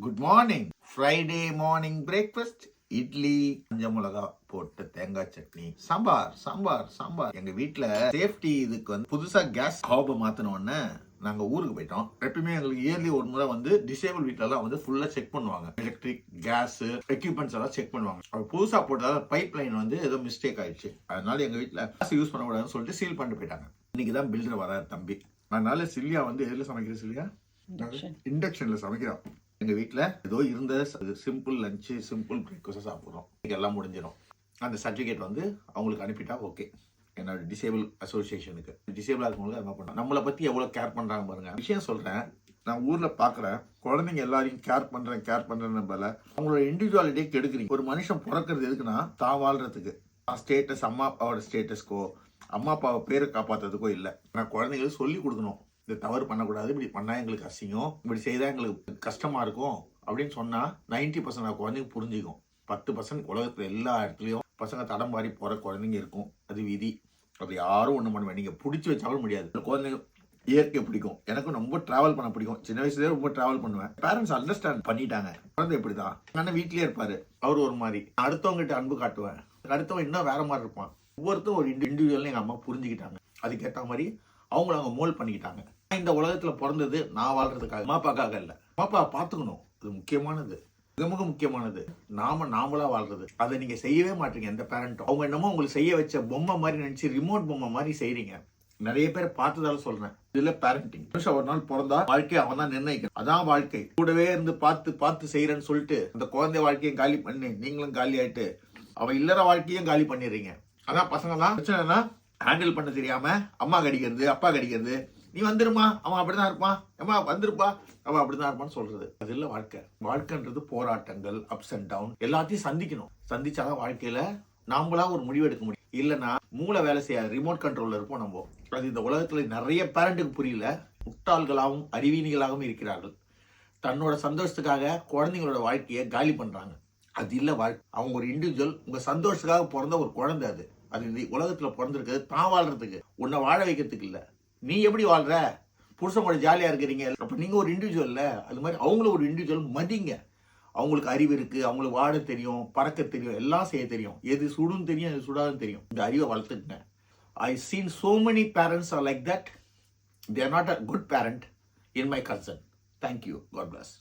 Good morning. Friday morning breakfast idli, மஞ்சள் மிளகா போட்டு தேங்காய் சட்னி, சாம்பார் சாம்பார் சாம்பார். எங்க வீட்டுல சேஃப்டி இதுக்கு வந்து புதுசா கேஸ் ஹாப மாத்தினோடனே நாங்க ஊருக்கு போயிட்டோம். எப்பயுமே எங்களுக்கு இயர்லி ஒரு முறை வந்து டிசேபிள் வீட்ல எல்லாம் வந்து ஃபுல்லா செக் பண்ணுவாங்க. எலக்ட்ரிக், கேஸ், எக்யூப்மெண்ட்ஸ் எல்லாம் செக் பண்ணுவாங்க. அது புதுசா போட்டதால பைப் லைன் வந்து ஏதோ மிஸ்டேக் ஆயிடுச்சு. அதனால எங்க வீட்டுல கேஸ் யூஸ் பண்ணக்கூடாதுன்னு சொல்லிட்டு சீல் பண்ணிட்டு போயிட்டாங்க. இன்னைக்குதான் பில்டர் வராரு தம்பி. அதனால சில்லியா வந்து எதுல சமைக்கிற சில்லியா? இண்டக்ஷன்ல சமைக்கிறோம். எங்க வீட்டுல ஏதோ இருந்த சிம்பிள் லஞ்ச், சிம்பிள் பிரேக்ஃபாஸ்ட் சாப்பிடுறோம். எல்லாம் முடிஞ்சிடும். அந்த சர்டிபிகேட் வந்து அவங்களுக்கு அனுப்பிட்டா ஓகே. என்னோட டிசேபிள் அசோசியேஷனுக்கு டிசேபிளா இருக்கவங்களுக்கு என்ன பண்ண நம்மளை பத்தி எவ்வளவு கேர் பண்றாங்க பாருங்க. விஷயம் சொல்றேன், நான் ஊர்ல பாக்குறேன் குழந்தைங்க எல்லாரையும் கேர் பண்றேன்னு போல அவங்களோட இண்டிவிஜுவாலிட்டியை கெடுக்குறீங்க. ஒரு மனுஷன் பிறக்கிறது எதுக்குன்னா தான் வாழ்றதுக்கு. ஸ்டேட்டஸ், அம்மா அப்பாவோட ஸ்டேட்டஸ்க்கோ, அம்மா அப்பாவை பேரை காப்பாத்துறதுக்கோ இல்லை. நான் குழந்தைங்களுக்கு சொல்லி கொடுக்கணும், இந்த தவறு பண்ணக்கூடாது, இப்படி பண்ணா எங்களுக்கு அசிங்கம், இப்படி செய்தா எங்களுக்கு கஷ்டமா இருக்கும் அப்படின்னு சொன்னா 90% குழந்தைங்க புரிஞ்சுக்கும். 10% உலகத்துல எல்லா இடத்துலயும் பசங்க தடம் மாறி போற குழந்தைங்க இருக்கும். அது விதி. அது யாரும் ஒண்ணு பண்ணுவேன், நீங்க பிடிச்சி வச்சாலும் முடியாது. குழந்தைங்க இயற்கை பிடிக்கும். எனக்கும் ரொம்ப டிராவல் பண்ண பிடிக்கும். சின்ன வயசுலேயே ரொம்ப டிராவல் பண்ணுவேன். பேரண்ட்ஸ் அண்டர்ஸ்டாண்ட் பண்ணிட்டாங்க. குழந்தை இப்படிதான், அண்ணன் வீட்லயே இருப்பாரு, அவர் ஒரு மாதிரி. அடுத்தவங்க கிட்ட அன்பு காட்டுவேன், அடுத்தவன் இன்னும் வேற மாதிரி இருப்பான். ஒவ்வொருத்தரும் ஒரு இண்டிவிஜுவல் எங்க அம்மா புரிஞ்சுக்கிட்டாங்க. அதுக்கேற்ற மாதிரி அவங்கள அவங்க மோல்ட் பண்ணிக்கிட்டாங்க. இந்த உலகத்துல பிறந்தது நான் வாழ்றதுக்காக, அம்மா அப்பாக்காக இல்ல. அம்மா அப்பா பாத்துக்கணும், அது முக்கியமானது, மிக முக்கியமானது. நாமளா வாழ்றது, அதை நீங்க செய்யவே மாட்டீங்க எந்த பேரண்ட்டும். அவங்க என்னமோ உங்களுக்கு செய்ய வச்ச பொம்மை மாதிரி நினைச்சு ரிமோட் பொம்மை மாதிரி செய்றீங்க. நிறைய பேர் பார்த்ததால சொல்றேன், இதுல பேரண்டிங். ஒரு நாள் பிறந்தா வாழ்க்கையை அவன் தான் நிர்ணயிக்கணும். அதான் வாழ்க்கை. கூடவே இருந்து பார்த்து செய்யறேன்னு சொல்லிட்டு அந்த குழந்தை வாழ்க்கையும் காலி பண்ணி நீங்களும் காலி ஆயிட்டு அவன் இல்லற வாழ்க்கையும் காலி பண்ணிடுறீங்க. அதான் பசங்க தான் பிரச்சனைனா ஹேண்டில் பண்ண தெரியாம அம்மா கடிக்கிறது, அப்பா கடிக்கிறது. நீ வந்துருமா, அவன் அப்படிதான் இருப்பான், அம்மா வந்துருப்பா, அவன் அப்படிதான் இருப்பான்னு சொல்றது. அது இல்ல வாழ்க்கை. வாழ்க்கைன்றது போராட்டங்கள், அப்ஸ் அண்ட் டவுன் எல்லாத்தையும் சந்திக்கணும். சந்திச்சாதான் வாழ்க்கையில நாமளா ஒரு முடிவு எடுக்க முடியும். இல்லைன்னா மூளை வேலை செய்யாது, ரிமோட் கண்ட்ரோல்ல இருப்போம் நம்ம. அது இந்த உலகத்துல நிறைய பேரண்ட்டுக்கு புரியல. முட்டாள்களாகவும் அறிவீனிகளாகவும் இருக்கிறார்கள். தன்னோட சந்தோஷத்துக்காக குழந்தைங்களோட வாழ்க்கையை காலி பண்றாங்க. அது இல்ல வாழ்க்கை. அவங்க ஒரு இண்டிவிஜுவல். உங்க சந்தோஷத்துக்காக பிறந்த ஒரு குழந்தை. அது இந்த உலகத்துல பிறந்திருக்கிறது தான் வாழ்றதுக்கு, உன்னை வாழ வைக்கிறதுக்கு இல்ல. நீ எப்படி வாழ்ற, புருஷன் கூட ஜாலியா இருக்கிறீங்க, அப்ப நீங்க ஒரு இண்டிவிஜுவல் இல்ல. அது மாதிரி அவங்களும் ஒரு இண்டிவிஜுவல். மதிங்க. அவங்களுக்கு அறிவு இருக்கு, அவங்களுக்கு வாழ தெரியும், பறக்க தெரியும், எல்லாம் செய்ய தெரியும். எது சுடுன்னு தெரியும், எது சுடாதுன்னு தெரியும். இந்த அறிவை வளர்த்துக்குங்க. I seen so many parents are like that. They are not a good parent in my concern. Thank you. God bless.